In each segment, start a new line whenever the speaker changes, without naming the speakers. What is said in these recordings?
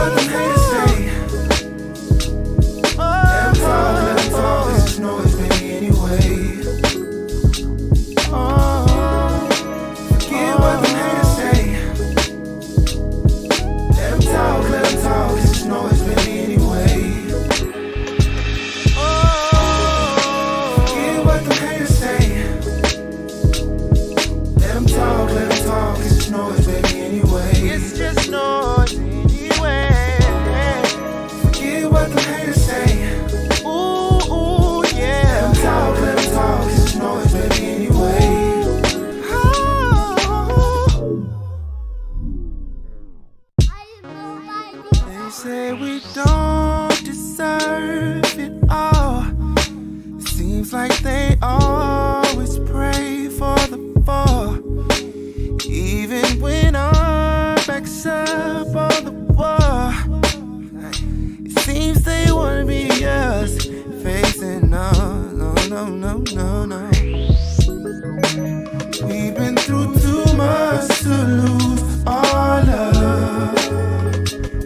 what them haters say. Let them talk, this is noise, baby, anyway. Forget what them haters say. Let them talk, this is noise, baby, anyway. Forget what them haters say. Let them talk, this is noise, baby, anyway. It's just noise anyway. Forget what them haters say. Ooh, yeah. Let them talk, this is noise, baby, anyway. They say we don't deserve it all. It seems like they always pray for the fall. Even when our backs up on the wall, it seems they wanna be us facing no. We've been through too much to lose our love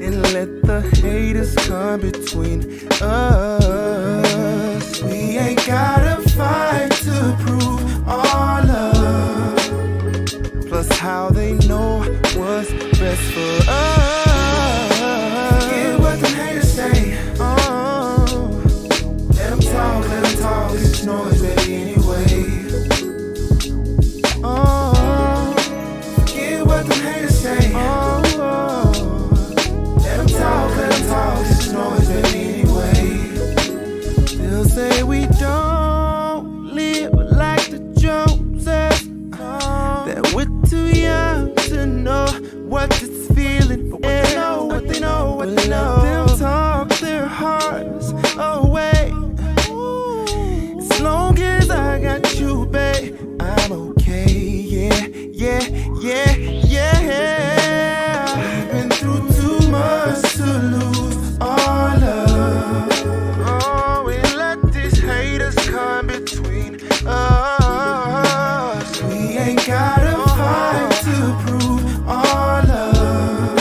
and let the haters come between us. We ain't gotta fight to prove our love. Plus how they know what's best for us. Forget what them haters say. Let them talk, it's noise, baby, anyway. Forget what them haters say. Let them talk, it's noise, baby, anyway. They'll say we don't live like the Joneses, that we're too young to know what it's feeling. But what they know. Let them talk their hearts away. As long as I got you, babe, I'm okay. Yeah. We've been through too much to lose our love. Oh, we let these haters come between us. We ain't gotta fight to prove our love.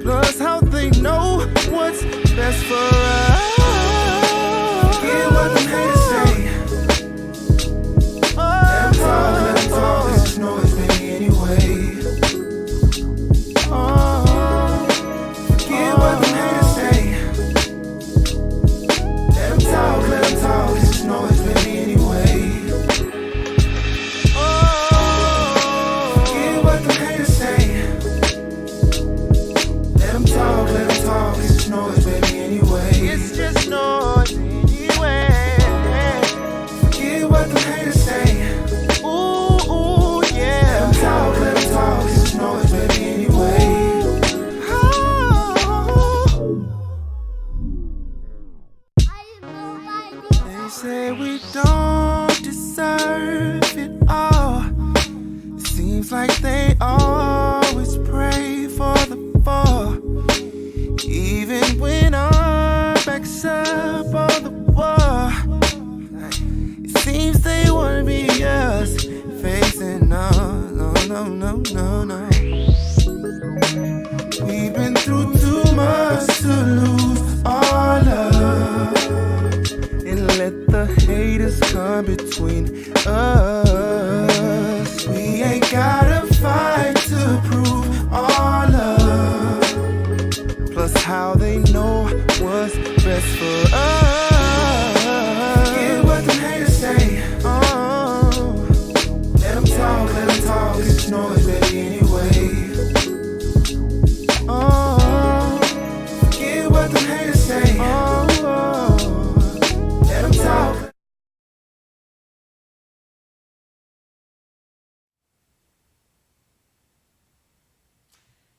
Plus how they know what's best for us. Forget what them haters say. Let them talk, this is noise, baby, anyway. Forget what them haters say. Let them talk, this is noise, baby, anyway. Forget what them haters say. Let them talk, this is noise, baby, anyway. It's just noise anyway. Forget what them haters say. Ooh, yeah. Let them talk, this is noise, baby, anyway. They say we don't deserve it all. It seems like they always pray for the fall. Even when our backs up on the wall, it seems they wanna be us facing no. We've been through too much to lose our love and let the haters come between us. We ain't gotta fight to prove our love. Plus how they know what's best for us. Forget what them haters say. Let them talk, it's noise, baby, anyway. Forget what them haters say. Let them talk.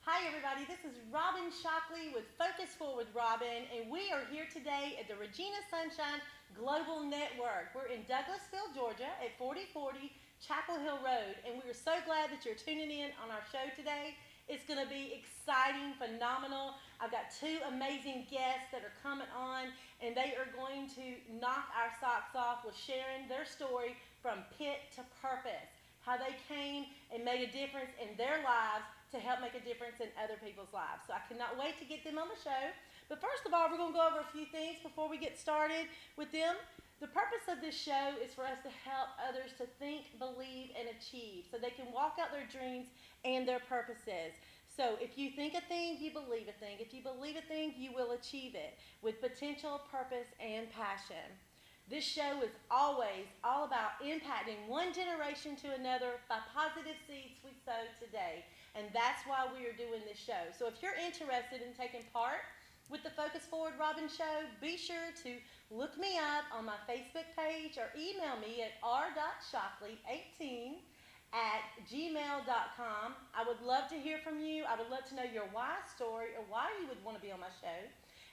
Hi everybody, this is Robin Shockley with Focus Forward Robin, and we are here today at the Regina Sunshine Global Network. We're in Douglasville, Georgia at 4040 Chapel Hill Road, and we are so glad that you're tuning in on our show today. It's going to be exciting, phenomenal. I've got two amazing guests that are coming on, and they are going to knock our socks off with sharing their story from pit to purpose, how they came and made a difference in their lives to to help make a difference in other people's lives. So I cannot wait to get them on the show. But first of all, we're going to go over a few things before we get started with them. The purpose of this show is for us to help others to think, believe, and achieve so they can walk out their dreams and their purposes. So if you think a thing, you believe a thing. If you believe a thing, you will achieve it with potential, purpose, and passion. This show is always all about impacting one generation to another by positive seeds we sow today. And that's why we are doing this show. So if you're interested in taking part with the Focus Forward Robin Show, be sure to look me up on my Facebook page or email me at r.shockley18@gmail.com. I would love to hear from you. I would love to know your why story or why you would want to be on my show.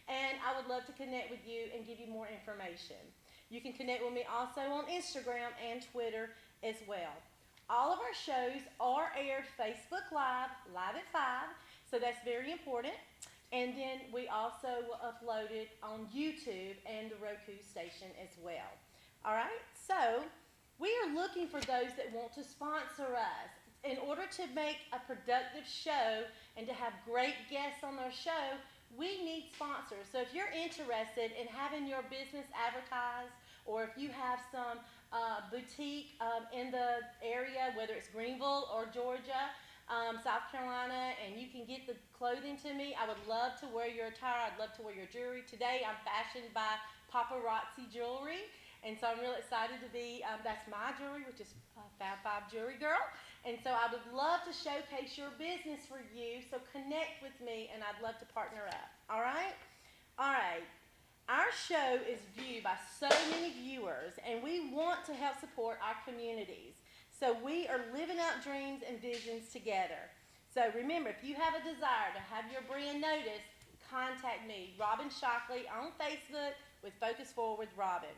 And I would love to connect with you and give you more information. You can connect with me also on Instagram and Twitter as well. All of our shows are aired Facebook Live at 5, so that's very important. And then we also will upload it on YouTube and the Roku station as well. All right, so we are looking for those that want to sponsor us. In order to make a productive show and to have great guests on our show, we need sponsors. So if you're interested in having your business advertised, or if you have some boutique in the area, whether it's Greenville or Georgia, South Carolina, and you can get the clothing to me, I would love to wear your attire. I'd love to wear your jewelry. Today I'm fashioned by Paparazzi Jewelry, and so I'm real excited to be, that's my jewelry, which is Fab 5 Jewelry Girl, and so I would love to showcase your business for you, so connect with me, and I'd love to partner up. All right? All right. Our show is viewed by so many viewers, and we want to help support our communities. So we are living out dreams and visions together. So remember, if you have a desire to have your brand noticed, contact me, Robin Shockley, on Facebook with Focus Forward Robin.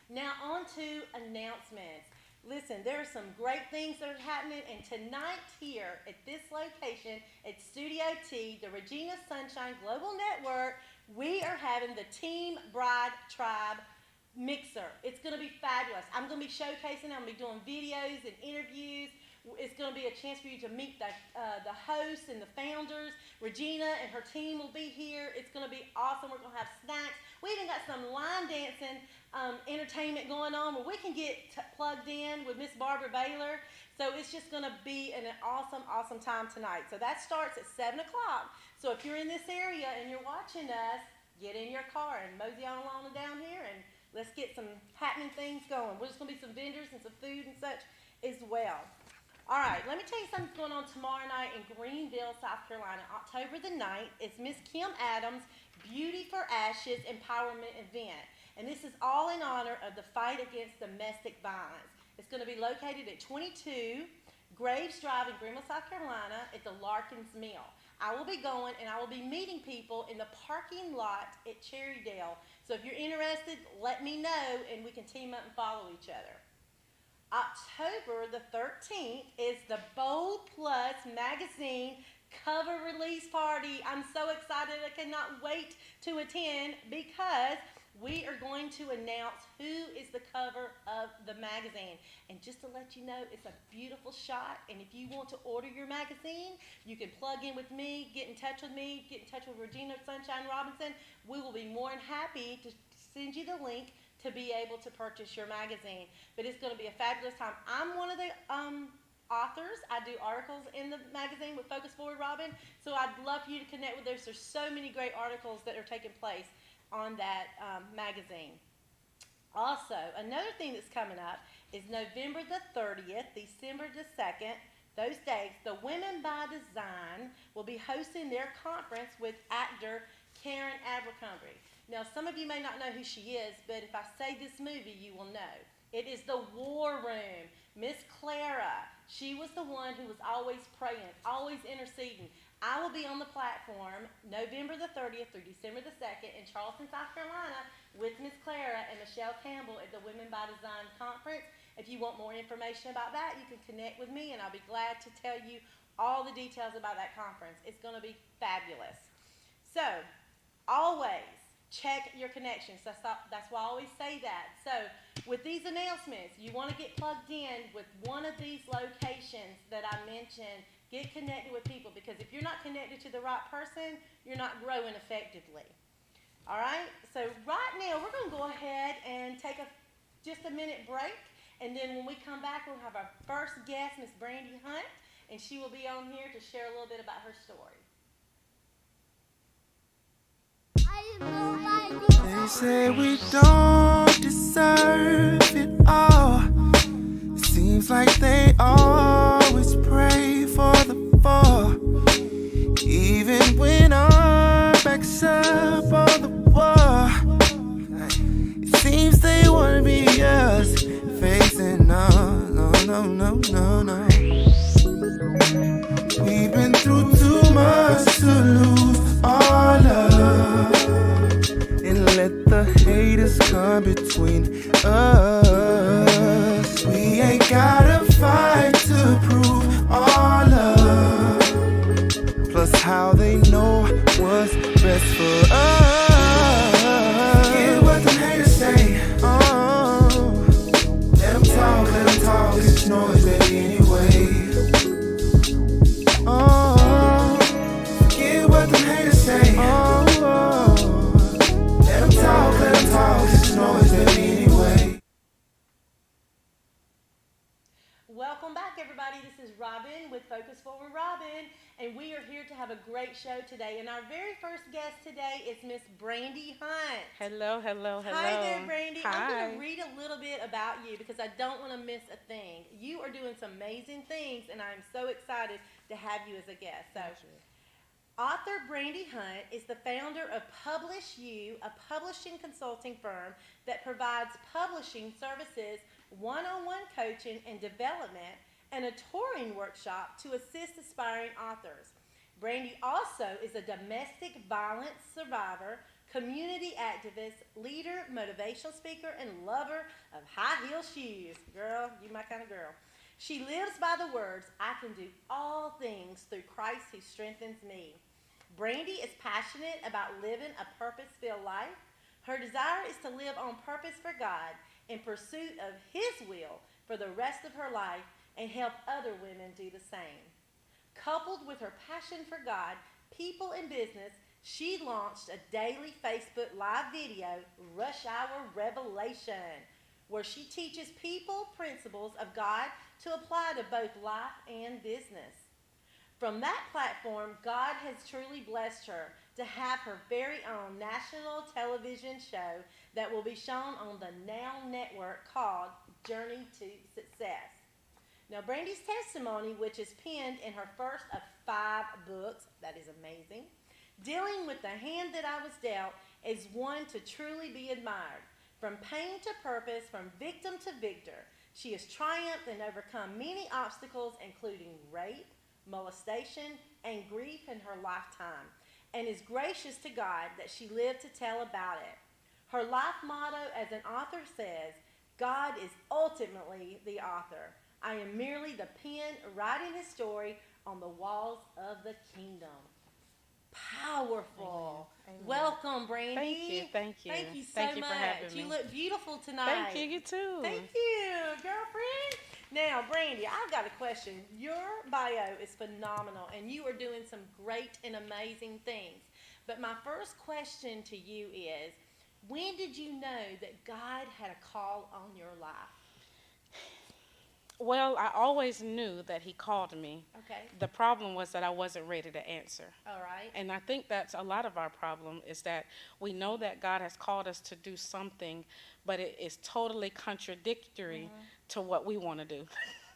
Now on to announcements. Listen, there are some great things that are happening, and tonight here at this location at Studio T, the Regina Sunshine Global Network, we are having the Team Bride Tribe Mixer. It's going to be fabulous. I'm going to be showcasing, I'm going to be doing videos and interviews. It's going to be a chance for you to meet the hosts and the founders. Regina and her team will be here. It's going to be awesome. We're going to have snacks. We even got some line dancing entertainment going on where we can get plugged in with Miss Barbara Baylor. So it's just going to be an awesome, awesome time tonight. So that starts at 7 o'clock. So if you're in this area and you're watching us, get in your car and mosey on along down here, and let's get some happening things going. There's going to be some vendors and some food and such as well. All right, let me tell you something's going on tomorrow night in Greenville, South Carolina. October the 9th is Miss Kim Adams' Beauty for Ashes Empowerment Event. And this is all in honor of the fight against domestic violence. It's going to be located at 22 Graves Drive in Greenville, South Carolina at the Larkins Mill. I will be going and I will be meeting people in the parking lot at Cherrydale. So if you're interested, let me know and we can team up and follow each other. October the 13th is the Bold Plus magazine cover release party. I'm so excited. I cannot wait to attend because we are going to announce who is the cover of the magazine. And just to let you know, it's a beautiful shot. And if you want to order your magazine, you can plug in with me, get in touch with me, get in touch with Regina Sunshine Robinson. We will be more than happy to send you the link to be able to purchase your magazine. But it's going to be a fabulous time. I'm one of the authors. I do articles in the magazine with Focus Forward Robin. So I'd love for you to connect with us. There's so many great articles that are taking place on that magazine. Also, another thing that's coming up is November the 30th, December the 2nd, those dates, the Women by Design will be hosting their conference with actor Karen Abercrombie. Now, some of you may not know who she is, but if I say this movie, you will know. It is The War Room. Miss Clara, she was the one who was always praying, always interceding. I will be on the platform November the 30th through December the 2nd in Charleston, South Carolina with Miss Clara and Michelle Campbell at the Women by Design Conference. If you want more information about that, you can connect with me and I'll be glad to tell you all the details about that conference. It's going to be fabulous. So, always check your connections. That's why I always say that. So, with these announcements, you want to get plugged in with one of these locations that I mentioned Get connected with people, because if you're not connected to the right person, you're not growing effectively. All right? So right now, we're going to go ahead and take just a minute break. And then when we come back, we'll have our first guest, Miss Brandy Hunt, and she will be on here to share a little bit about her story.
They say we don't deserve it all. It seems like they always pray for the fall. Even when our backs up on the wall, it seems they wanna be us facing no. We've been through too much to lose our love and let the haters come between us. We ain't gotta fight to prove our love. Plus how they know what's best for us. Forget what the haters say. Let them talk, it's noise, baby, anyway. Forget what the haters say. Let them talk, it's noise, baby, anyway.
Welcome back, everybody. This is Robin with Focus Forward Robin, and we are here to have a great show today. And our very first guest today is Miss Brandy Hunt.
Hello.
Hi there, Brandy.
Hi.
I'm going to read a little bit about you because I don't want to miss a thing. You are doing some amazing things, and I'm so excited to have you as a guest. So, author Brandy Hunt is the founder of Publish You, a publishing consulting firm that provides publishing services, one-on-one coaching and development, and a touring workshop to assist aspiring authors. Brandy also is a domestic violence survivor, community activist, leader, motivational speaker, and lover of high-heel shoes. Girl, you my kind of girl. She lives by the words, I can do all things through Christ who strengthens me. Brandy is passionate about living a purpose-filled life. Her desire is to live on purpose for God in pursuit of His will for the rest of her life and help other women do the same. Coupled with her passion for God, people, and business, she launched a daily Facebook live video, Rush Hour Revelation, where she teaches people principles of God to apply to both life and business. From that platform, God has truly blessed her to have her very own national television show that will be shown on the Now Network called Journey to Success. Now, Brandy's testimony, which is penned in her first of 5 books, that is amazing, dealing with the hand that I was dealt, is one to truly be admired. From pain to purpose, from victim to victor, she has triumphed and overcome many obstacles, including rape, molestation, and grief in her lifetime, and is gracious to God that she lived to tell about it. Her life motto as an author says, God is ultimately the author. I am merely the pen writing his story on the walls of the kingdom. Powerful.
Amen.
Welcome, Brandy.
Thank you.
Thank you so
Thank you
much.
for having me.
You look beautiful tonight.
Thank you too.
Thank you, girlfriend. Now, Brandy, I've got a question. Your bio is phenomenal, and you are doing some great and amazing things. But my first question to you is, when did you know that God had a call on your life?
Well, I always knew that he called me.
Okay.
The problem was that I wasn't ready to answer.
All right.
And I think that's a lot of our problem, is that we know that God has called us to do something, but it is totally contradictory to what we want to do.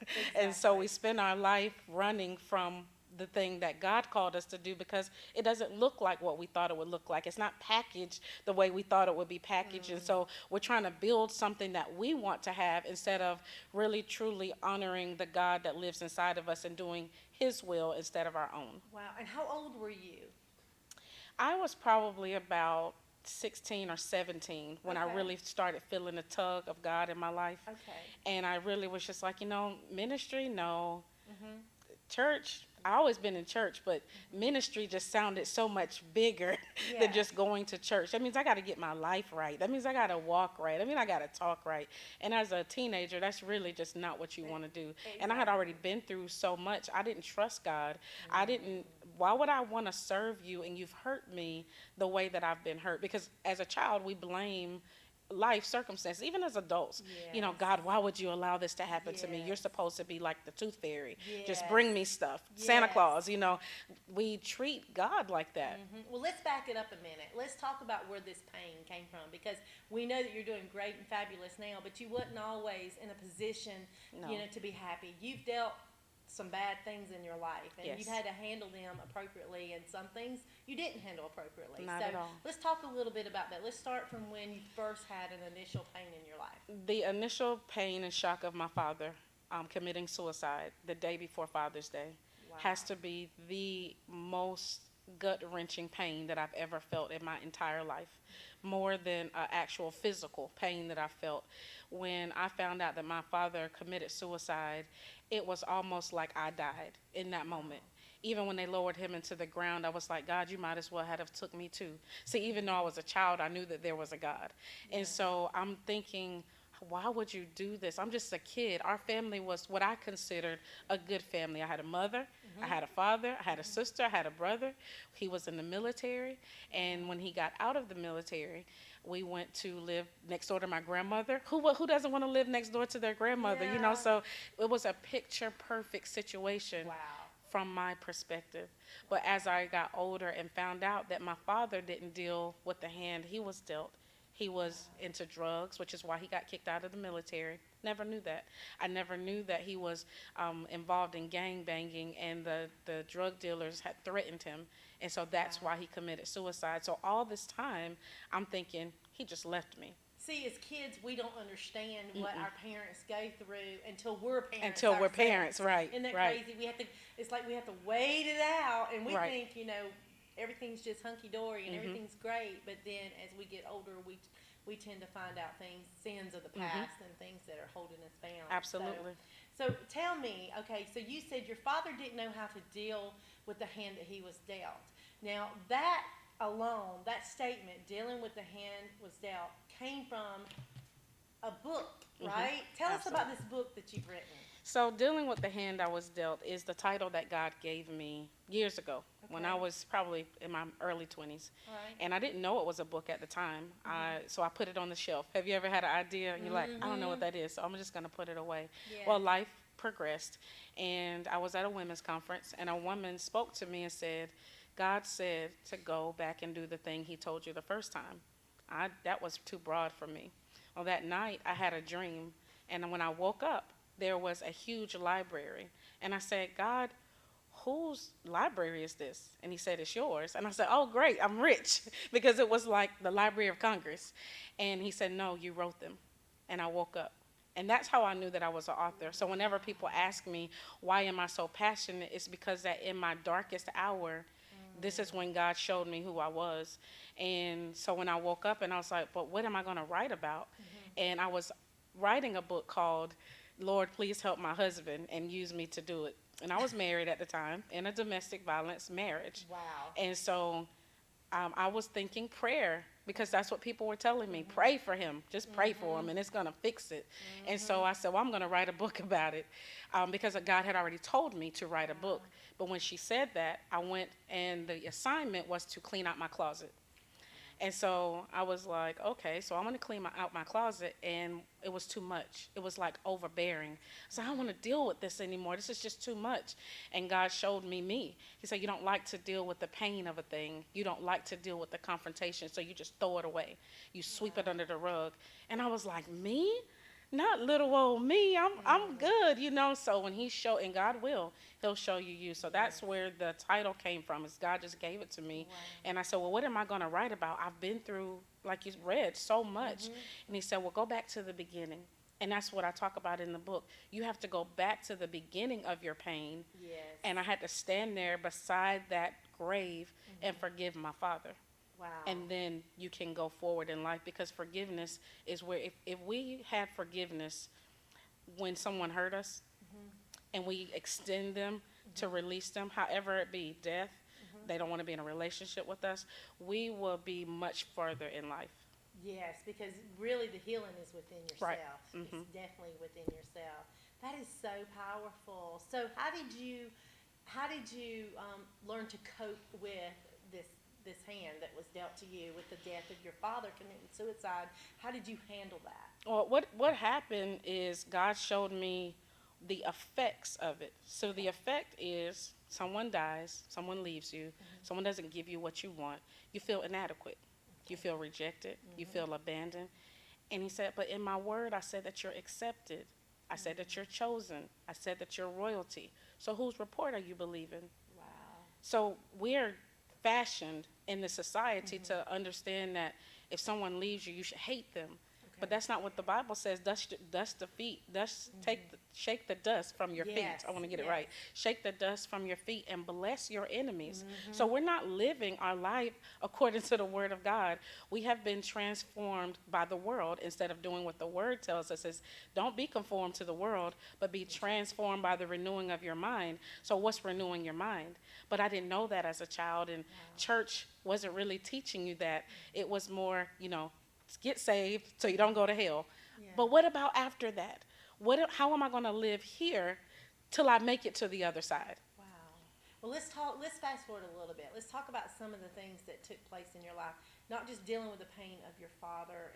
Exactly.
And so we spend our life running from the thing that God called us to do because it doesn't look like what we thought it would look like. It's not packaged the way we thought it would be packaged. And so we're trying to build something that we want to have instead of really truly honoring the God that lives inside of us and doing his will instead of our own.
Wow. And how old were you?
I was probably about 16 or 17 when I really started feeling the tug of God in my life.
Okay.
And I really was just like, ministry, no. Church, I always been in church, but ministry just sounded so much bigger
Yeah.
than just going to church. That means I got to get my life right. That means I got to walk right. I mean, I got to talk right. And as a teenager, that's really just not what you want to do. And I had already been through so much. I didn't trust God. I didn't. Why would I want to serve you and you've hurt me the way that I've been hurt? Because as a child, we blame life circumstances, even as adults. You know,
Yes.
God, why would you allow this to happen to me? You're
Yes.
supposed to be like the tooth fairy. Just
Yes.
bring me stuff. Santa
Yes.
Claus, you know. We treat God like that.
Well, let's back it up a minute. Let's talk about where this pain came from, because we know that you're doing great and fabulous now, but you wasn't always in a position,
No.
you know, to be happy. You've dealt some bad things in your life, and
Yes.
you've had to handle them appropriately, and some things you didn't handle appropriately.
Not
so
at all.
let's talk a little bit about that. Let's start from when you first had an initial pain in your life.
The initial pain and shock of my father committing suicide the day before Father's Day
Wow.
has to be the most gut-wrenching pain that I've ever felt in my entire life, more than actual physical pain that I felt. When I found out that my father committed suicide, it was almost like I died in that moment. Even when they lowered him into the ground, I was like, God, you might as well have took me too. See, even though I was a child, I knew that there was a God. And so I'm thinking, why would you do this? I'm just a kid. Our family was what I considered a good family. I had a mother, I had a father, I had a sister, I had a brother. He was in the military, and when he got out of the military, we went to live next door to my grandmother. Who doesn't want to live next door to their grandmother? You know,
Yeah.
so it was a picture perfect situation.
Wow.
From my perspective. But as I got older and found out that my father didn't deal with the hand he was dealt, he was into drugs, which is why he got kicked out of the military. Never knew that. I never knew that he was involved in gang banging, and the drug dealers had threatened him. And so that's why he committed suicide. So all this time, I'm thinking, he just left me.
See, as kids, we don't understand what our parents go through until we're parents.
Until we're
ourselves.
parents, right,
Isn't that
right.
crazy? It's like we have to wait it out, and we
Right.
think, you know, everything's just hunky dory and everything's great. But then, as we get older, we tend to find out things, sins of the past, and things that are holding us bound.
Absolutely.
So tell me, okay, so you said your father didn't know how to deal with the hand that he was dealt. Now, that alone, that statement, dealing with the hand was dealt, came from a book, right? Tell us about this book that you've written.
So dealing with the hand I was dealt is the title that God gave me years ago when
Okay.
I was probably in my early 20s.
All right.
And I didn't know it was a book at the time. So I put it on the shelf. Have you ever had an idea and you're like, I don't know what that is, so I'm just going to put it away.
Yeah.
Well, life progressed, and I was at a women's conference, and a woman spoke to me and said, God said to go back and do the thing he told you the first time. That was too broad for me. Well, that night I had a dream, and when I woke up, there was a huge library. And I said, God, whose library is this? And he said, it's yours. And I said, oh, great, I'm rich, because it was like the Library of Congress. And he said, no, you wrote them. And I woke up. And that's how I knew that I was an author. So whenever people ask me, why am I so passionate, it's because that in my darkest hour, this is when God showed me who I was. And so when I woke up and I was like, but what am I going to write about? And I was writing a book called Lord, Please Help My Husband and Use Me to Do It. And I was married at the time in a domestic violence marriage.
Wow.
And so I was thinking prayer, because that's what people were telling me. Pray for him. Just pray for him, and it's going to fix it. And so I said, well, I'm going to write a book about it, because God had already told me to write a book. But when she said that, I went, and the assignment was to clean out my closet. And so I was like, okay, so I'm going to clean out my closet, and it was too much. It was like overbearing. So I don't want to deal with this anymore. This is just too much. And God showed me. He said, you don't like to deal with the pain of a thing. You don't like to deal with the confrontation, so you just throw it away. You sweep it under the rug. And I was like, me? Not little old me. I'm good, you know. So when he showed, and God will, he'll show you. So that's where the title came from, is God just gave it to me.
Wow.
And I said, well, what am I going to write about? I've been through, like you read, so much. And he said, well, go back to the beginning. And that's what I talk about in the book. You have to go back to the beginning of your pain.
Yes.
And I had to stand there beside that grave and forgive my father.
Wow.
And then you can go forward in life, because forgiveness is where, if we had forgiveness when someone hurt us and we extend them to release them, however it be, death, they don't want to be in a relationship with us, we will be much further in life.
Yes, because really the healing is within
Right.
yourself.
Mhm.
It's definitely within yourself. That is so powerful. So how did you learn to cope with this this hand that was dealt to you with the death of your father committing suicide? How did you handle that?
Well, what happened is God showed me the effects of it. So the effect is someone dies, someone leaves you, someone doesn't give you what you want. You feel inadequate. You feel rejected. You feel abandoned. And he said, but in my word, I said that you're accepted. I said that you're chosen. I said that you're royalty. So whose report are you believing?
Wow.
So we're fashioned in the society to understand that if someone leaves you, you should hate them. But that's not what the Bible says. Dust the feet. Shake the dust from your feet.
Yes,
I want to get it
yes.
right. Shake the dust from your feet and bless your enemies. So we're not living our life according to the Word of God. We have been transformed by the world instead of doing what the Word tells us. Is don't be conformed to the world, but be transformed by the renewing of your mind. So what's renewing your mind? But I didn't know that as a child, and church wasn't really teaching you that. It was more, get saved so you don't go to hell.
Yeah.
But what about after that? How am I going to live here till I make it to the other side?
Wow. Well, let's fast forward a little bit. Let's talk about some of the things that took place in your life, not just dealing with the pain of your father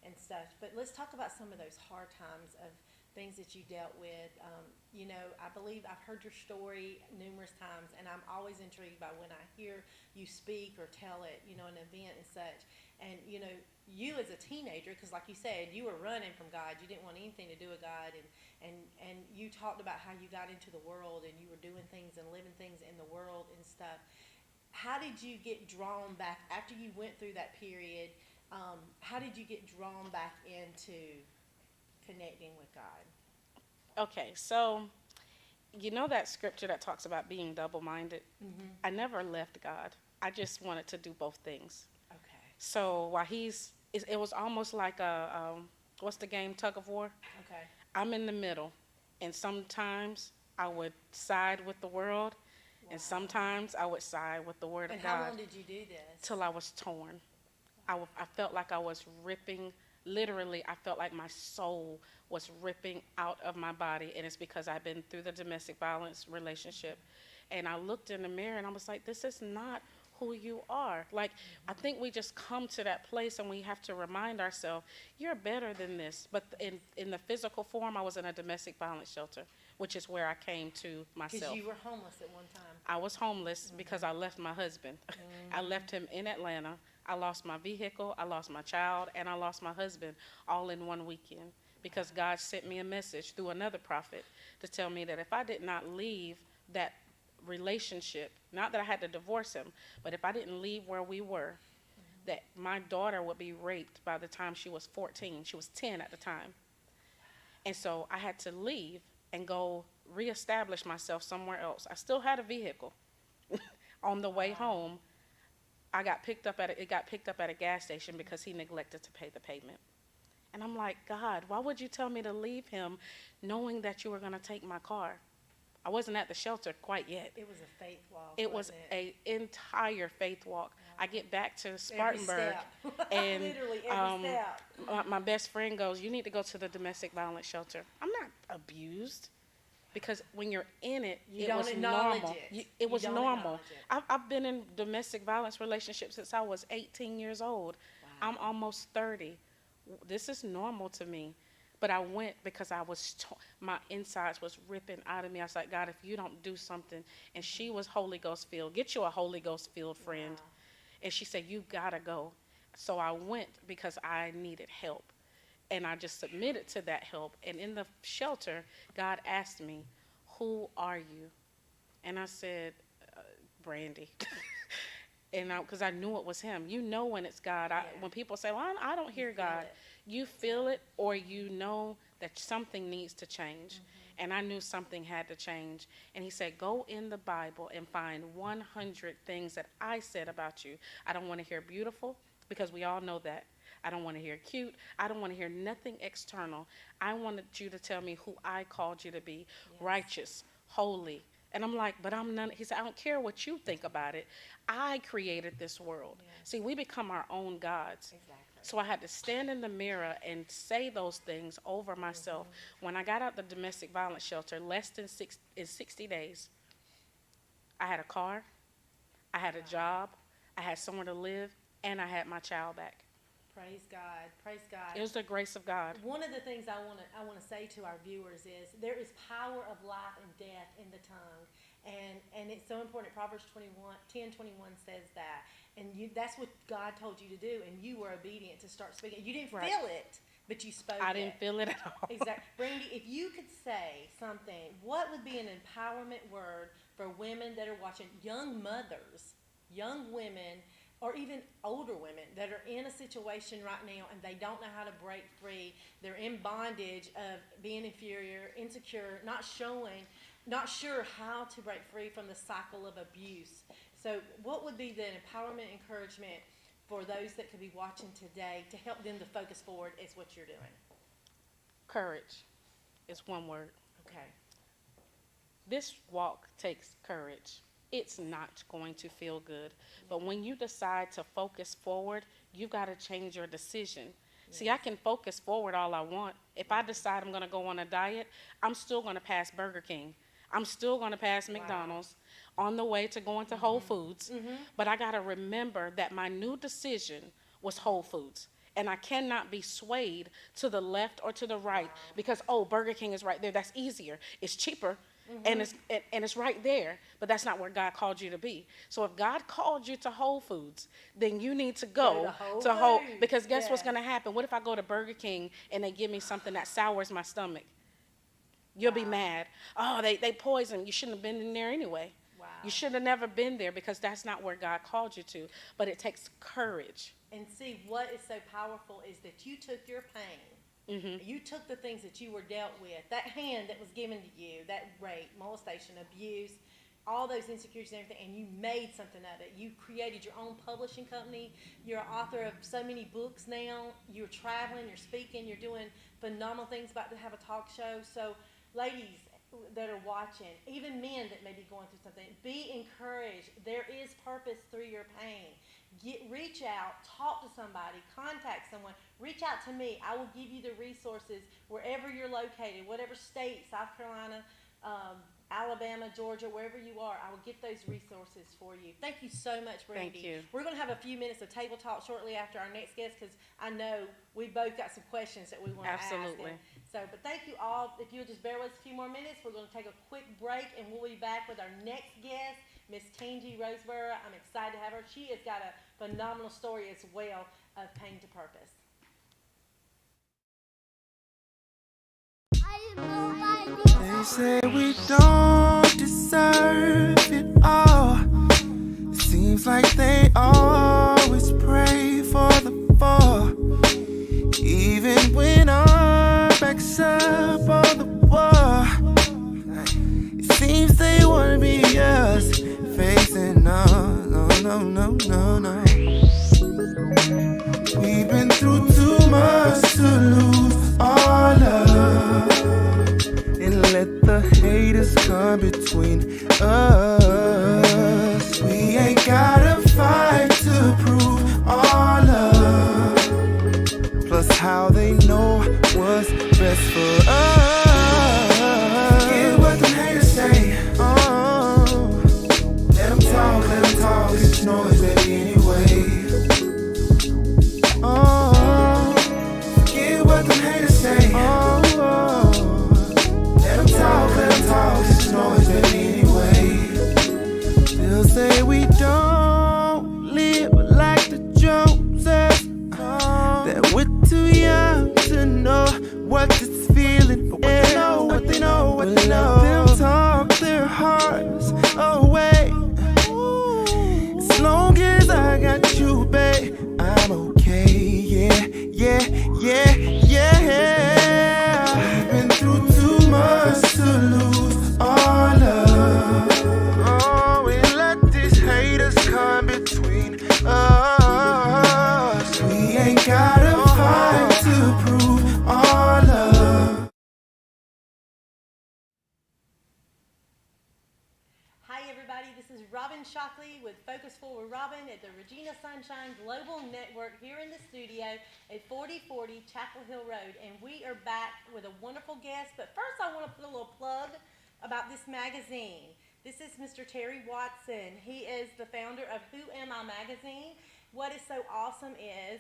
and stuff, but let's talk about some of those hard times of things that you dealt with. I believe I've heard your story numerous times, and I'm always intrigued by when I hear you speak or tell it, an event and such. And, you as a teenager, because like you said, you were running from God. You didn't want anything to do with God. And you talked about how you got into the world and you were doing things and living things in the world and stuff. How did you get drawn back after you went through that period? How did you get drawn back into connecting with God?
Okay, so that scripture that talks about being double-minded? I never left God. I just wanted to do both things.
Okay.
So while it was almost like what's the game, tug of war?
Okay.
I'm in the middle, and sometimes I would side with the world, and sometimes I would side with the Word
And
of God.
how long did you do this?
Till I was torn. I felt like I was ripping, literally, I felt like my soul was ripping out of my body, and it's because I've been through the domestic violence relationship. And I looked in the mirror, and I was like, this is not who you are. Like, I think we just come to that place, and we have to remind ourselves, you're better than this. But in the physical form, I was in a domestic violence shelter, which is where I came to myself.
Because you were homeless at one time.
I was homeless because I left my husband. I left him in Atlanta. I lost my vehicle, I lost my child, and I lost my husband all in one weekend because God sent me a message through another prophet to tell me that if I did not leave that relationship, not that I had to divorce him, but if I didn't leave where we were, that my daughter would be raped by the time she was 14. She was 10 at the time. And so I had to leave and go reestablish myself somewhere else. I still had a vehicle. On the way home, it got picked up at a gas station because he neglected to pay the payment. And I'm like, God, why would you tell me to leave him knowing that you were going to take my car? I wasn't at the shelter quite yet.
It was a faith walk.
It was
an
entire faith walk.
Wow.
I get back to Spartanburg, and
literally every step.
my best friend goes, you need to go to the domestic violence shelter. I'm not abused. Because when you're in it, it was normal. It was normal. I've been in domestic violence relationships since I was 18 years old.
Wow.
I'm almost 30. This is normal to me. But I went because my insides was ripping out of me. I was like, God, if you don't do something. And she was Holy Ghost filled. Get you a Holy Ghost filled friend.
Wow.
And she said, you gotta go. So I went because I needed help. And I just submitted to that help. And in the shelter, God asked me, who are you? And I said, Brandy. And because I knew it was him. You know when it's God. When people say, well, I don't hear God. You feel it, or you know that something needs to change. And I knew something had to change. And he said, go in the Bible and find 100 things that I said about you. I don't want to hear beautiful, because we all know that. I don't want to hear cute. I don't want to hear nothing external. I wanted you to tell me who I called you to be. Righteous, holy, And I'm like, but I'm none. He said, I don't care what you think about it. I created this world.
Yeah.
See, we become our own gods.
Exactly.
So I had to stand in the mirror and say those things over myself. When I got out the domestic violence shelter, less than 60 days, I had a car, I had a job, I had somewhere to live, and I had my child back.
Praise God. Praise God.
It was the grace of God.
One of the things I want to say to our viewers is there is power of life and death in the tongue. And it's so important. Proverbs 10:21 says that. And that's what God told you to do, and you were obedient to start speaking. You didn't feel it, but you spoke it.
I didn't feel it at all.
Exactly. Brandy, if you could say something, what would be an empowerment word for women that are watching, young mothers, young women, or even older women that are in a situation right now and they don't know how to break free? They're in bondage of being inferior, insecure, not sure how to break free from the cycle of abuse. So what would be the empowerment, encouragement for those that could be watching today to help them to focus forward is what you're doing?
Courage is one word.
Okay.
This walk takes courage. It's not going to feel good. But when you decide to focus forward, you've got to change your decision. Yes. See, I can focus forward all I want. If I decide I'm going to go on a diet, I'm still going to pass Burger King. I'm still going to pass McDonald's on the way to going to Whole Foods. But I got to remember that my new decision was Whole Foods. And I cannot be swayed to the left or to the right because, oh, Burger King is right there. That's easier. It's cheaper. And it's right there, but that's not where God called you to be. So if God called you to Whole Foods, then you need to go to Whole, because guess what's going to happen? What if I go to Burger King and they give me something that sours my stomach? You'll be mad. Oh, they poisoned. You shouldn't have been in there anyway. Wow. You should have never been there because that's not where God called you to. But it takes courage.
And see, what is so powerful is that you took your pain. You took the things that you were dealt with, that hand that was given to you, that rape, molestation, abuse, all those insecurities and everything, and you made something of it. You created your own publishing company. You're an author of so many books now. You're traveling, you're speaking, you're doing phenomenal things, about to have a talk show. So ladies that are watching, even men that may be going through something, be encouraged. There is purpose through your pain. Reach out, talk to somebody, contact someone, reach out to me. I will give you the resources wherever you're located, whatever state, South Carolina, Alabama, Georgia, wherever you are, I will get those resources for you. Thank you so much, Brandy.
Thank you.
We're going to have a few minutes of table talk shortly after our next guest because I know we both got some questions that we want to ask.
Absolutely.
But thank you all. If you'll just bear with us a few more minutes, we're going to take a quick break and we'll be back with our next guest, Miss Tangy Roseboro. I'm excited to have her. She has got a phenomenal story as well of pain to purpose.
They say we don't deserve it all. It seems like they always pray for the fall. Even when our backs up on the wall, it seems they wanna be us facing no. We've been through too much to lose our love and let the haters come between us. We ain't gotta fight to prove our love. Plus how they know what's best for us. Forget what the haters say. Let them talk, it's noise, baby, anyway. Forget what the haters say. Let them talk, it's noise, baby, anyway.
Robin Shockley with Focus Forward Robin at the Regina Sunshine Global Network here in the studio at 4040 Chapel Hill Road. And we are back with a wonderful guest. But first I want to put a little plug about this magazine. This is Mr. Terry Watson. He is the founder of Who Am I magazine. What is so awesome is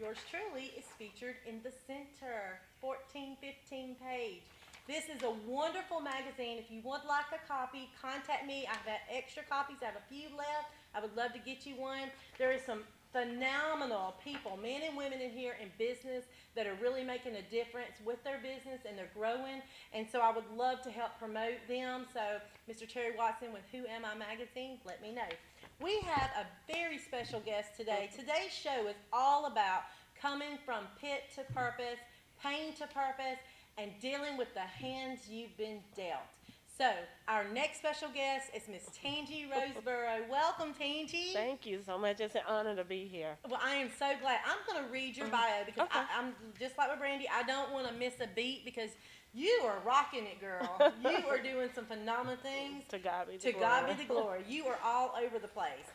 yours truly is featured in the center, 1415 page. This is a wonderful magazine. If you would like a copy, contact me. I've got extra copies. I have a few left. I would love to get you one. There is some phenomenal people, men and women in here in business that are really making a difference with their business, and they're growing. And so I would love to help promote them. So Mr. Terry Watson with Who Am I magazine, let me know. We have a very special guest today. Today's show is all about coming from pit to purpose, pain to purpose, and dealing with the hands you've been dealt. So, our next special guest is Miss Tangy Roseboro. Welcome, Tangy.
Thank you so much. It's an honor to be here.
Well, I am so glad. I'm going to read your bio because
Okay.
I'm just like with Brandy. I don't want to miss a beat because you are rocking it, girl. You are doing some phenomenal things.
To God be the
To
glory.
God be the glory. You are all over the place.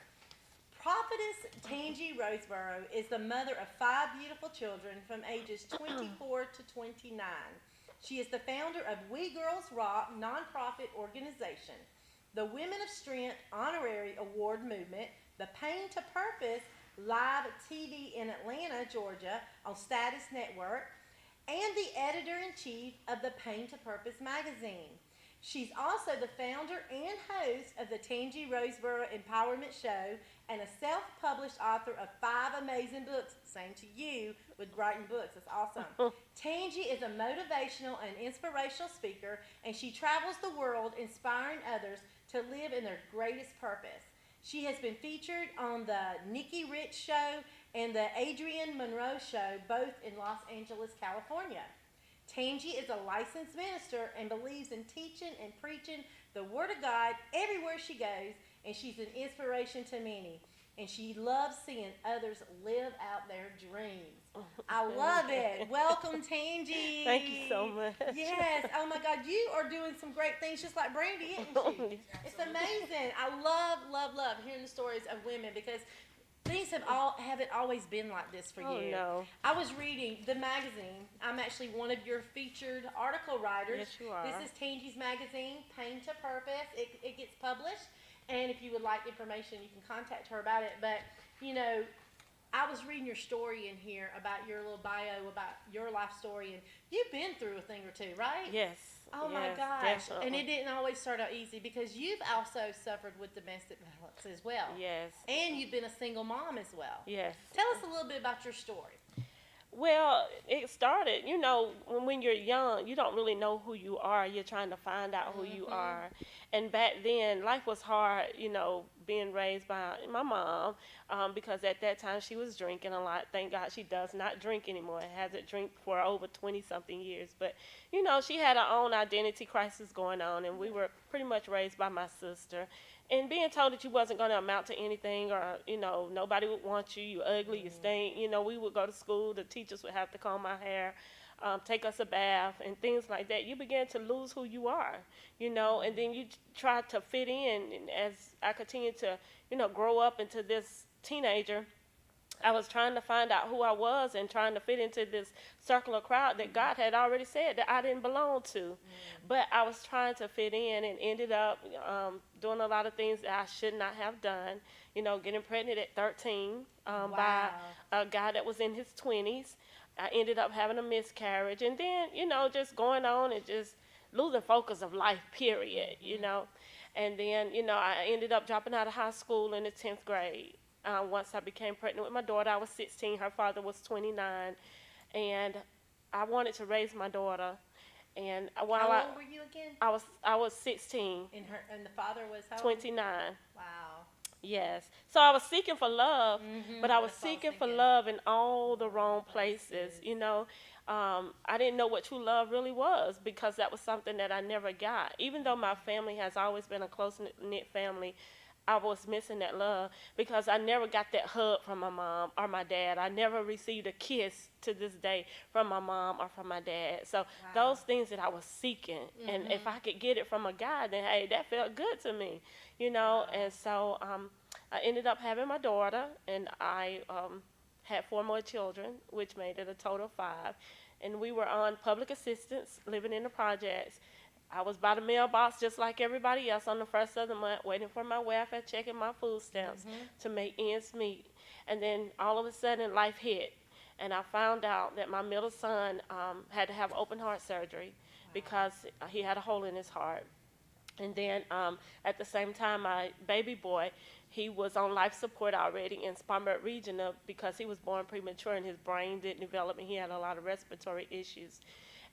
Prophetess Tangy Roseboro is the mother of 5 beautiful children from ages 24 to 29. She is the founder of We Girls Rock nonprofit organization, the Women of Strength Honorary Award Movement, the Pain to Purpose live TV in Atlanta, Georgia on Status Network, and the editor-in-chief of the Pain to Purpose magazine. She's also the founder and host of the Tangy Roseboro Empowerment Show and a self-published author of 5 amazing books. Same to you with writing books. That's awesome. Tangy is a motivational and inspirational speaker, and she travels the world inspiring others to live in their greatest purpose. She has been featured on the Nikki Rich Show and the Adrienne Monroe Show, both in Los Angeles, California. Tangy is a licensed minister and believes in teaching and preaching the Word of God everywhere she goes, and she's an inspiration to many. And she loves seeing others live out their dreams. I love it. Welcome, Tangy.
Thank you so much.
Yes. Oh, my God. You are doing some great things just like Brandy, isn't she? It's amazing. I love hearing the stories of women because things haven't always been like this for
Oh,
you.
no.
I was reading the magazine. I'm actually one of your featured article writers.
Yes, you are.
This is Tangy's magazine, Pain to Purpose. It gets published. And if you would like information, you can contact her about it. But, you know, I was reading your story in here about your little bio, about your life story. And you've been through a thing or two, right?
Yes.
Oh, my
yes,
gosh.
definitely.
And it didn't always start out easy because you've also suffered with domestic violence as well.
Yes.
And you've been a single mom as well.
Yes.
Tell us a little bit about your story.
Well, it started, you know, when you're young, you don't really know who you are. You're trying to find out who you are. And back then, life was hard, you know, being raised by my mom, because at that time she was drinking a lot. Thank God she does not drink anymore. Hasn't drank for over 20-something years. But, you know, she had her own identity crisis going on, and we were pretty much raised by my sister. And being told that you wasn't going to amount to anything, or, you know, nobody would want you, you ugly, you stink. You know, we would go to school, the teachers would have to comb our hair, take us a bath, and things like that. You begin to lose who you are, you know, and then you try to fit in. And as I continued to, you know, grow up into this teenager, I was trying to find out who I was and trying to fit into this circle of crowd that God had already said that I didn't belong to. But I was trying to fit in and ended up doing a lot of things that I should not have done. You know, getting pregnant at 13 by a guy that was in his 20s. I ended up having a miscarriage. And then, you know, just going on and just losing focus of life, period, you know. And then, you know, I ended up dropping out of high school in the 10th grade. Once I became pregnant with my daughter, I was 16. Her father was 29. And I wanted to raise my daughter. And while
How old were you again?
I was 16.
And the father was how old?
29.
Wow.
Yes. So I was seeking for love, but I was
That's what I was
seeking for
thinking.
love in all the wrong places, you know. I didn't know what true love really was because that was something that I never got. Even though my family has always been a close-knit family, I was missing that love because I never got that hug from my mom or my dad. I never received a kiss to this day from my mom or from my dad. So those things that I was seeking, and if I could get it from a guy, then hey, that felt good to me, you know. And so I ended up having my daughter, and I had 4 more children, which made it a total of 5. And we were on public assistance, living in the projects. I was by the mailbox just like everybody else on the first of the month, waiting for my welfare check and my food stamps to make ends meet. And then all of a sudden, life hit. And I found out that my middle son had to have open heart surgery because he had a hole in his heart. And then at the same time, my baby boy, he was on life support already in Spartanburg Regional because he was born premature and his brain didn't develop and he had a lot of respiratory issues.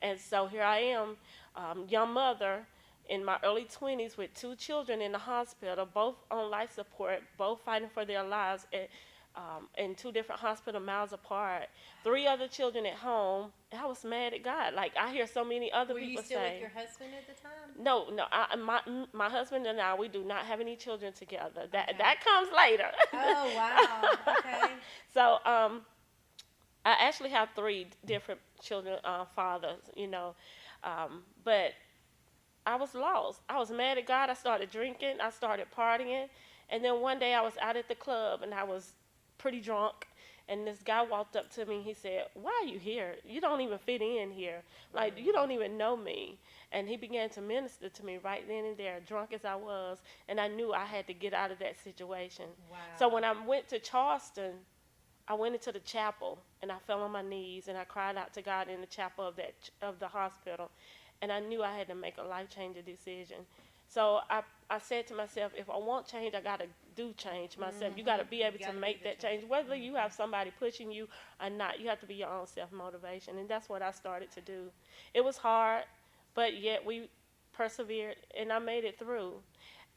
And so here I am, young mother in my early 20s with 2 children in the hospital, both on life support, both fighting for their lives in 2 different hospital miles apart, 3 other children at home. And I was mad at God. Like I hear so many other
Were
people
you still
say.
with your husband at the time?
No, my husband and I, we do not have any children together. That comes later.
Oh, wow. Okay.
So I actually have 3 different children, fathers, you know, but I was lost. I was mad at God. I started drinking. I started partying. And then one day I was out at the club and I was pretty drunk. And this guy walked up to me and he said, "Why are you here? You don't even fit in here. Like, you don't even know me." And he began to minister to me right then and there, drunk as I was. And I knew I had to get out of that situation.
Wow.
So when I went to Charleston, I went into the chapel and I fell on my knees and I cried out to God in the chapel of the hospital. And I knew I had to make a life-changing decision. So I said to myself, if I want change, I got to do change myself. You got to be able to make that change. Whether you have somebody pushing you or not, you have to be your own self-motivation. And that's what I started to do. It was hard, but yet we persevered and I made it through.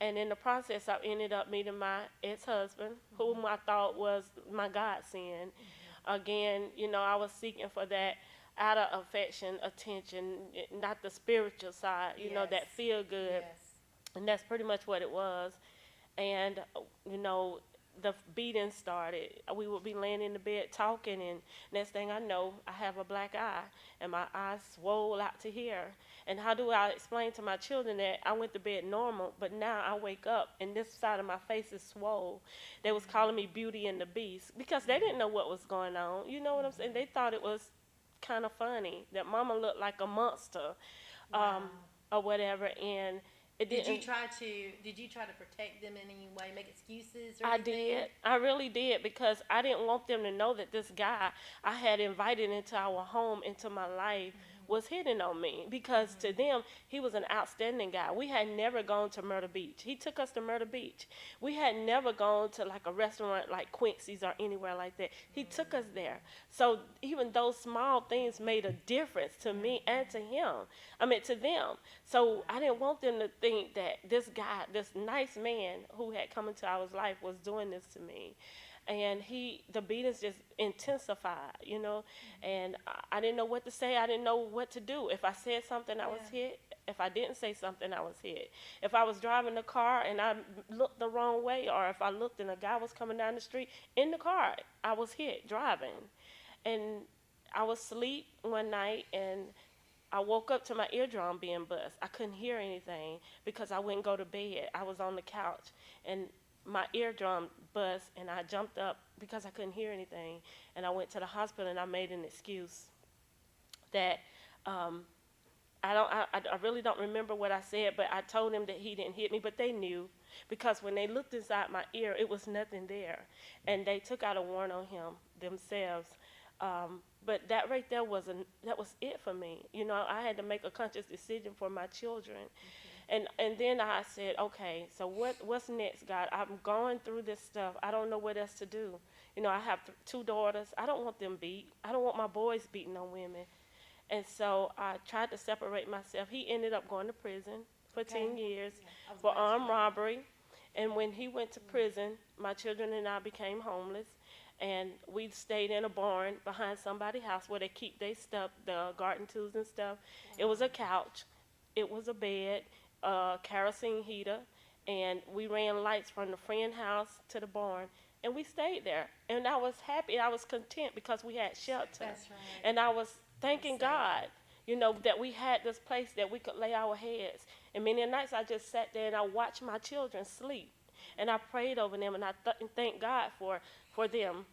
And in the process, I ended up meeting my ex-husband, whom I thought was my godsend. Again, you know, I was seeking for that out of affection, attention, not the spiritual side, you know, that feel good.
Yes.
And that's pretty much what it was. And, you know, the beating started. We would be laying in the bed talking, and next thing I know, I have a black eye, and my eyes swole out to here. And how do I explain to my children that I went to bed normal, but now I wake up, and this side of my face is swole? They was calling me Beauty and the Beast because they didn't know what was going on. You know what I'm saying? They thought it was kind of funny that Mama looked like a monster, or whatever, and it didn't.
Did you try to protect them in any way, make excuses or
I
anything?
did. I really did, because I didn't want them to know that this guy I had invited into our home, into my life, was hitting on me, because to them, he was an outstanding guy. We had never gone to Myrtle Beach. He took us to Myrtle Beach. We had never gone to like a restaurant like Quincy's or anywhere like that. He took us there. So even those small things made a difference to me and to him. I mean, to them. So I didn't want them to think that this guy, this nice man who had come into our life, was doing this to me. And the beatings just intensified, you know, and I didn't know what to say. I didn't know what to do. If I said something, I was hit. If I didn't say something, I was hit. If I was driving the car and I looked the wrong way, or if I looked and a guy was coming down the street in the car, I was hit driving. And I was asleep one night and I woke up to my eardrum being bust. I couldn't hear anything because I wouldn't go to bed. I was on the couch and my eardrum bust, and I jumped up because I couldn't hear anything, and I went to the hospital and I made an excuse that I really don't remember what I said, but I told them that he didn't hit me, but they knew, because when they looked inside my ear, it was nothing there, and they took out a warrant on him themselves. But that right there that was it for me. You know, I had to make a conscious decision for my children. And then I said, okay, so what's next, God? I'm going through this stuff. I don't know what else to do. You know, I have 2 daughters. I don't want them beat. I don't want my boys beating on women. And so I tried to separate myself. He ended up going to prison for 10 years for armed robbery. And when he went to prison, my children and I became homeless. And we stayed in a barn behind somebody's house where they keep their stuff, the garden tools and stuff. It was a couch. It was a bed, a kerosene heater, and we ran lights from the friend house to the barn, and we stayed there. And I was happy. I was content because we had shelter.
That's right.
And I was thanking
That's
God, that we had this place that we could lay our heads. And many nights I just sat there and I watched my children sleep, and I prayed over them, and I thanked God for them.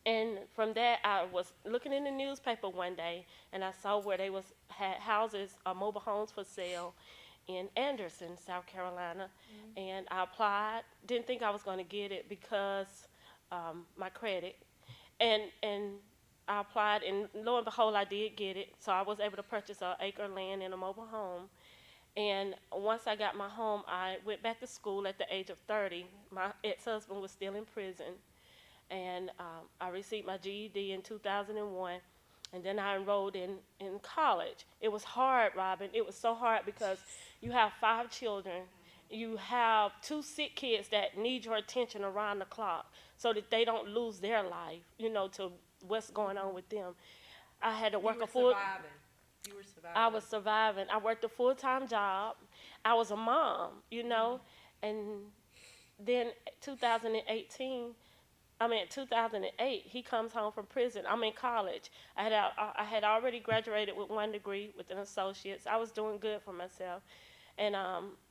And from that, I was looking in the newspaper one day, and I saw where they had houses, mobile homes for sale in Anderson, South Carolina. And I applied. Didn't think I was going to get it because my credit. And I applied, and lo and behold, I did get it. So I was able to purchase an acre of land and a mobile home. And once I got my home, I went back to school at the age of 30. My ex-husband was still in prison, and I received my GED in 2001, and then I enrolled in college. It was hard, Robin. It was so hard because you have 5 children. You have 2 sick kids that need your attention around the clock so that they don't lose their life, to what's going on with them. I had to work a full.
You were surviving.
I was surviving. I worked a full-time job. I was a mom, and then 2008, he comes home from prison. I'm in college. I had already graduated with 1 degree with an associate's. I was doing good for myself, and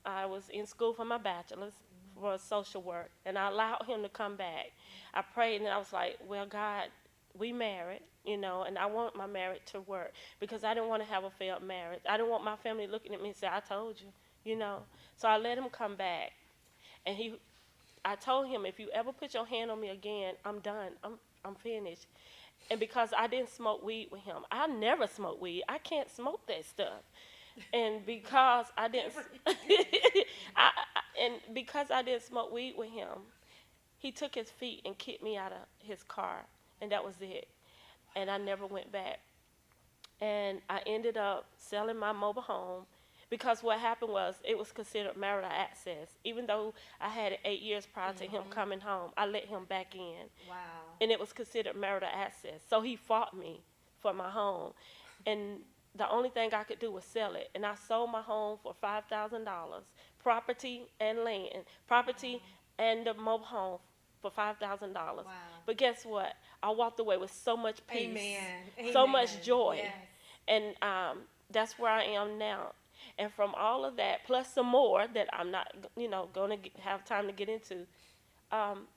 I was in school for my bachelor's for social work, and I allowed him to come back. I prayed, and I was like, well, God, we married, and I want my marriage to work because I didn't want to have a failed marriage. I didn't want my family looking at me and say, I told you, So I let him come back, and I told him, if you ever put your hand on me again, I'm done. I'm finished. And because I didn't smoke weed with him, I never smoked weed. I can't smoke that stuff. And because I didn't, because I didn't smoke weed with him, he took his feet and kicked me out of his car, and that was it. And I never went back. And I ended up selling my mobile home because what happened was it was considered marital access. Even though I had it 8 years prior to him coming home, I let him back in.
Wow.
And it was considered marital access. So he fought me for my home. And the only thing I could do was sell it. And I sold my home for $5,000, property and land, property and the mobile home for $5,000.
Wow.
But guess what? I walked away with so much peace,
Amen.
so
Amen.
much joy.
Yes.
And that's where I am now. And from all of that, plus some more that I'm not, going to have time to get into,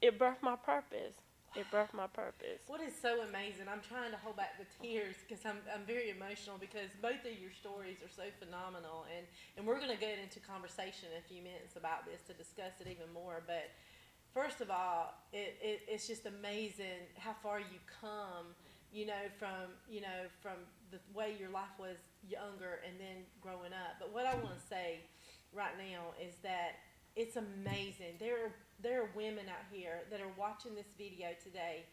it birthed my purpose. It birthed my purpose.
What is so amazing, I'm trying to hold back the tears because I'm very emotional because both of your stories are so phenomenal. And we're going to get into conversation in a few minutes about this to discuss it even more. But first of all, it's just amazing how far you come, from the way your life was younger and then growing up. But what I want to say right now is that it's amazing. There are women out here that are watching this video today,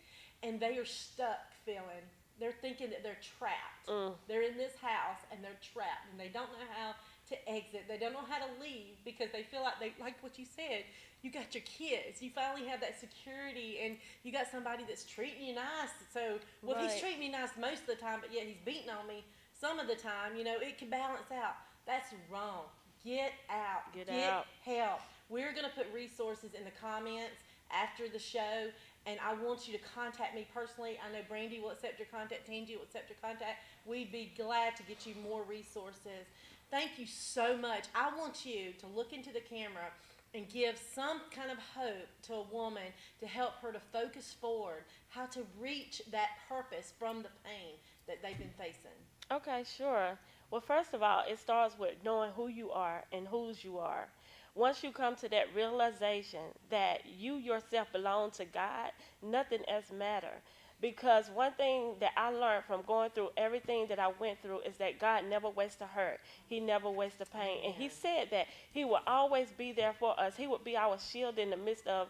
and they are stuck feeling. They're thinking that they're trapped. They're in this house and they're trapped, and they don't know how to exit. They don't know how to leave because they feel like what you said. You got your kids. You finally have that security, and you got somebody that's treating you nice. So, he's treating me nice most of the time, but yet he's beating on me some of the time. It can balance out. That's wrong. Get out. Get help. We're going to put resources in the comments after the show, and I want you to contact me personally. I know Brandy will accept your contact. Tangy will accept your contact. We'd be glad to get you more resources. Thank you so much. I want you to look into the camera and give some kind of hope to a woman to help her to focus forward, how to reach that purpose from the pain that they've been facing.
Okay, sure. Well, first of all, it starts with knowing who you are and whose you are. Once you come to that realization that you yourself belong to God, nothing else matters. Because one thing that I learned from going through everything that I went through is that God never wastes a hurt. He never wastes a pain. And he said that he will always be there for us. He would be our shield in the midst of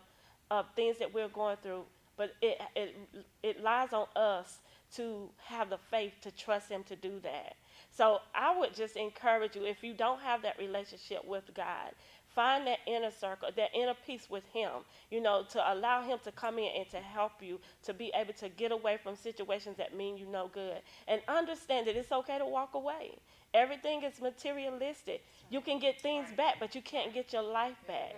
things that we're going through. But it lies on us to have the faith to trust him to do that. So I would just encourage you, if you don't have that relationship with God, find that inner circle, that inner peace with him, to allow him to come in and to help you to be able to get away from situations that mean you no good. And understand that it's okay to walk away. Everything is materialistic. You can get things back, but you can't get your life back.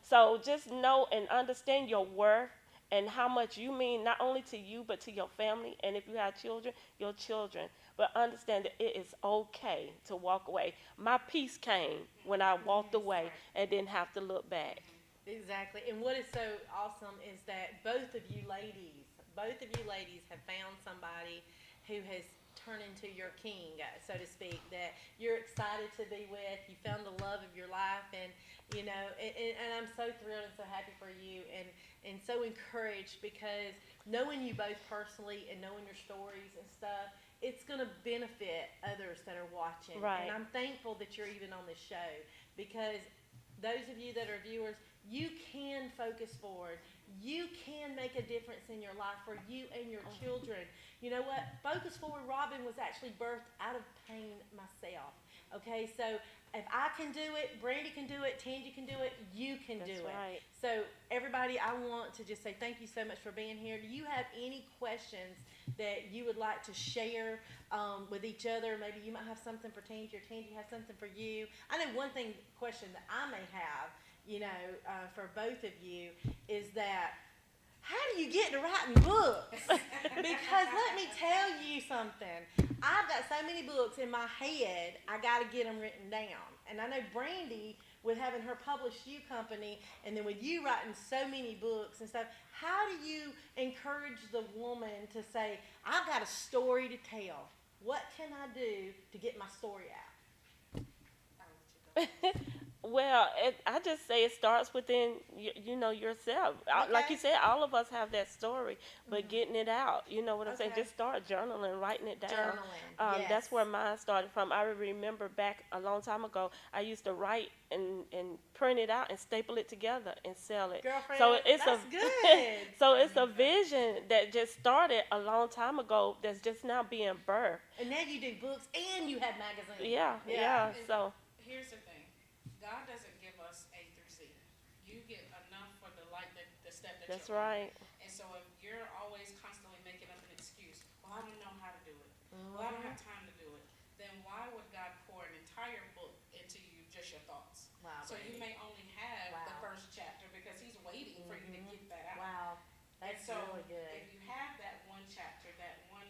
So just know and understand your worth and how much you mean not only to you but to your family, and if you have children, your children. But understand that it is okay to walk away. My peace came when I walked away and didn't have to look back.
Exactly. And what is so awesome is that both of you ladies have found somebody who has turned into your king, so to speak, that you're excited to be with. You found the love of your life, and and I'm so thrilled and so happy for you, and so encouraged, because knowing you both personally and knowing your stories and stuff, it's going to benefit others that are watching.
Right.
And I'm thankful that you're even on this show, because those of you that are viewers, you can focus forward. You can make a difference in your life for you and your children. You know what? Focus Forward Robin was actually birthed out of pain myself. Okay, so if I can do it, Brandy can do it, Tangy can do it, you can do it.
Right.
So everybody, I want to just say thank you so much for being here. Do you have any questions that you would like to share with each other? Maybe you might have something for Tangy, or Tangy has something for you. I know one question that I may have, for both of you, is that how do you get to writing books? Because let me tell you something. I've got so many books in my head, I got to get them written down. And I know Brandy, with having her published you company, and then with you writing so many books and stuff, how do you encourage the woman to say, I've got a story to tell. What can I do to get my story out?
Well, I just say it starts within yourself.
Okay.
Like you said, all of us have that story, but getting it out. You know what I'm saying? Just start journaling, writing it down.
Journaling. Yes.
That's where mine started from. I remember back a long time ago, I used to write and print it out and staple it together and sell it.
Girlfriend,
so it's
that's good.
So it's a vision that just started a long time ago that's just now being birthed.
And now you do books and you have magazines.
Yeah. So
Here's the thing. God doesn't give us A through Z. You get enough for the step that
that's
you're on.
right.
And so if you're always constantly making up an excuse, well, I don't know how to do it. Well, I don't have time to do it. Then why would God pour an entire book into you, just your thoughts?
Wow.
So you may only have the
Wow.
first chapter because he's waiting for you to get that out.
Wow.
And
That's
so
really good.
if you have that one chapter, that one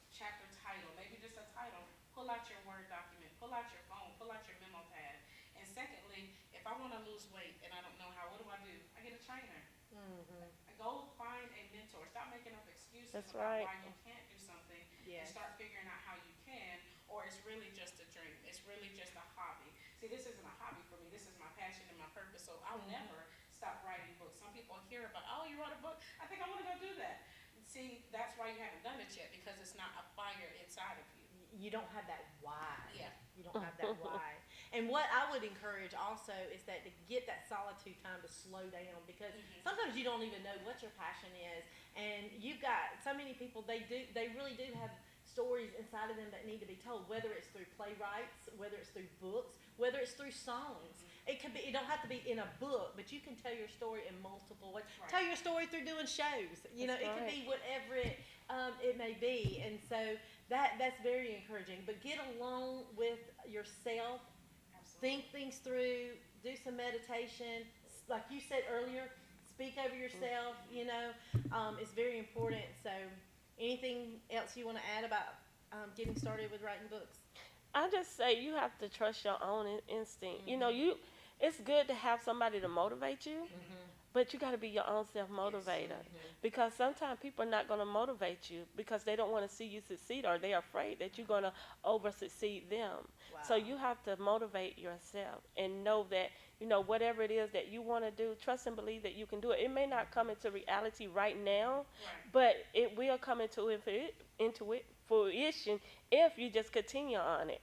chapter title, maybe just a title, pull out your Word document, pull out your phone, pull out your memo pad. And secondly, if I want to lose weight and I don't know how, what do? I get a trainer. I go find a mentor. Stop making up excuses
That's
about
right.
why you can't do something, and
Yes.
start figuring out how you can, or it's really just a dream. It's really just a hobby. See, this isn't a hobby for me. This is my passion and my purpose. So I'll never stop writing books. Some people hear about, oh, you wrote a book. I think I want to go do that. See, that's why you haven't done it yet, because it's not a fire inside of you.
You don't have that why.
Yeah.
You don't have that why. And what I would encourage also is that to get that solitude time to slow down, because sometimes you don't even know what your passion is. And you've got so many people, they really do have stories inside of them that need to be told, whether it's through playwrights, whether it's through books, whether it's through songs. It don't have to be in a book, but you can tell your story in multiple ways.
Right.
Tell your story through doing shows. It could be whatever it may be. And so that's very encouraging. But get along with yourself.
Absolutely.
Think things through, do some meditation. Like you said earlier, speak over yourself, it's very important. So anything else you want to add about getting started with writing books?
I just say you have to trust your own instinct. It's good to have somebody to motivate you, but you got to be your own self-motivator. Because sometimes people are not going to motivate you because they don't want to see you succeed, or they're afraid that you're going to over-succeed them.
Wow.
So you have to motivate yourself and know that, whatever it is that you want to do, trust and believe that you can do it. It may not come into reality right now, but it will come into fruition if you just continue on it,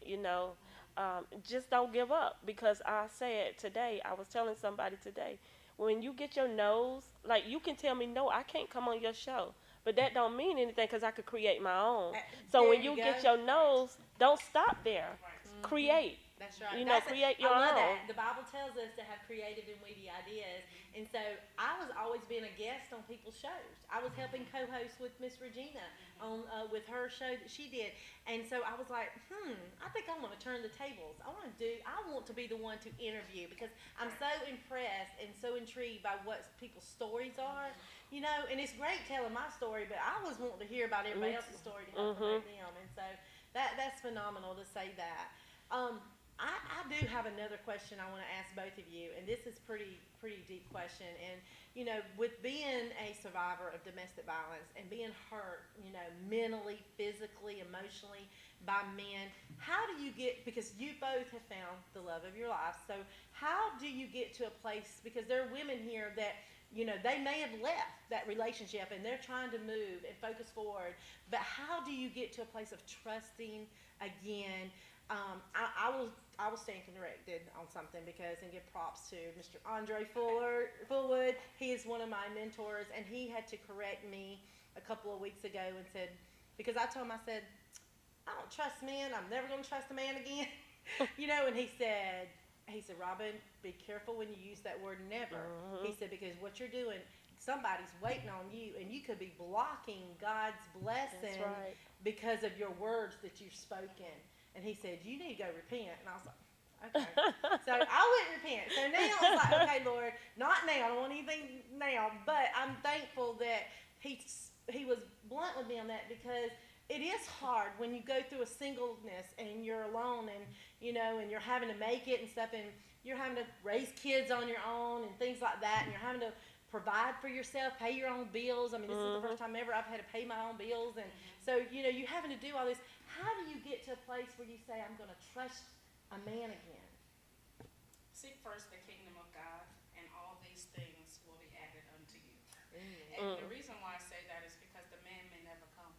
just don't give up, because I said today, I was telling somebody today, when you get your no's, like, you can tell me, no, I can't come on your show, but that don't mean anything, because I could create my own. So
There
when
you
you
go.
get your no's, don't stop there. Create.
That's right.
You know, create your
I love
own.
that. The Bible tells us to have creative and witty ideas. And so I was always being a guest on people's shows. I was helping co-host with Miss Regina on with her show that she did. And so I was like, I think I want to turn the tables. I want to be the one to interview because I'm so impressed and so intrigued by what people's stories are. You know, and it's great telling my story, but I always want to hear about everybody else's story to help promote them. And so that's phenomenal to say that. I do have another question I want to ask both of you, and this is pretty deep question. And you know, with being a survivor of domestic violence and being hurt, you know, mentally, physically, emotionally by men, how do you get? Because you both have found the love of your life. So how do you get to a place? Because there are women here that, you know, they may have left that relationship and they're trying to move and focus forward. But how do you get to a place of trusting again? I will stand corrected on something because, and give props to Mr. Andre Fullwood. He is one of my mentors, and he had to correct me a couple of weeks ago and said, because I told him, I said, I don't trust men. I'm never going to trust a man again. You know, and he said, Robin, be careful when you use that word never. He said, because what you're doing, somebody's waiting on you, and you could be blocking God's blessing because of your words that you've spoken. And he said, you need to go repent. And I was like, okay. So I went repent. So now it's like, okay, Lord, not now. I don't want anything now. But I'm thankful that he was blunt with me on that because it is hard when you go through a singleness and you're alone and, you know, and you're having to make it and stuff and you're having to raise kids on your own and things like that. And you're having to provide for yourself, pay your own bills. I mean, this is the first time ever I've had to pay my own bills. And so, you know, you're having to do all this. How do you get to a place where you say, I'm going to trust a man again?
Seek first the kingdom of God, and all these things will be added unto you. And the reason why I say that is because the man may never come.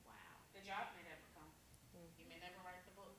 Wow. The job may never come. You may never write the book.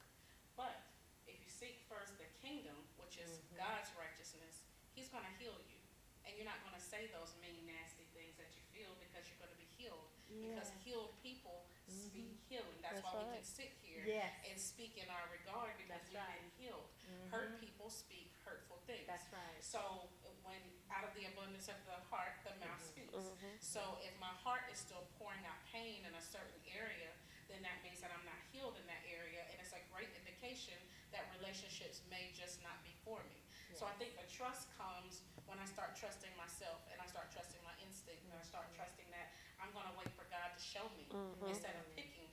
But if you seek first the kingdom, which is God's righteousness, he's going to heal you. And you're not going to say those mean, nasty things that you feel because you're going to be healed. Because healed people speak healing. That's why we can sit here and speak in our regard because we've been healed. Hurt people speak hurtful things.
That's right.
So when out of the abundance of the heart, the mouth speaks. So if my heart is still pouring out pain in a certain area, then that means that I'm not healed in that area. And it's a great indication that relationships may just not be for me. So I think the trust comes when I start trusting myself and I start trusting my instinct and I start trusting that I'm going to wait for God to show me instead of picking.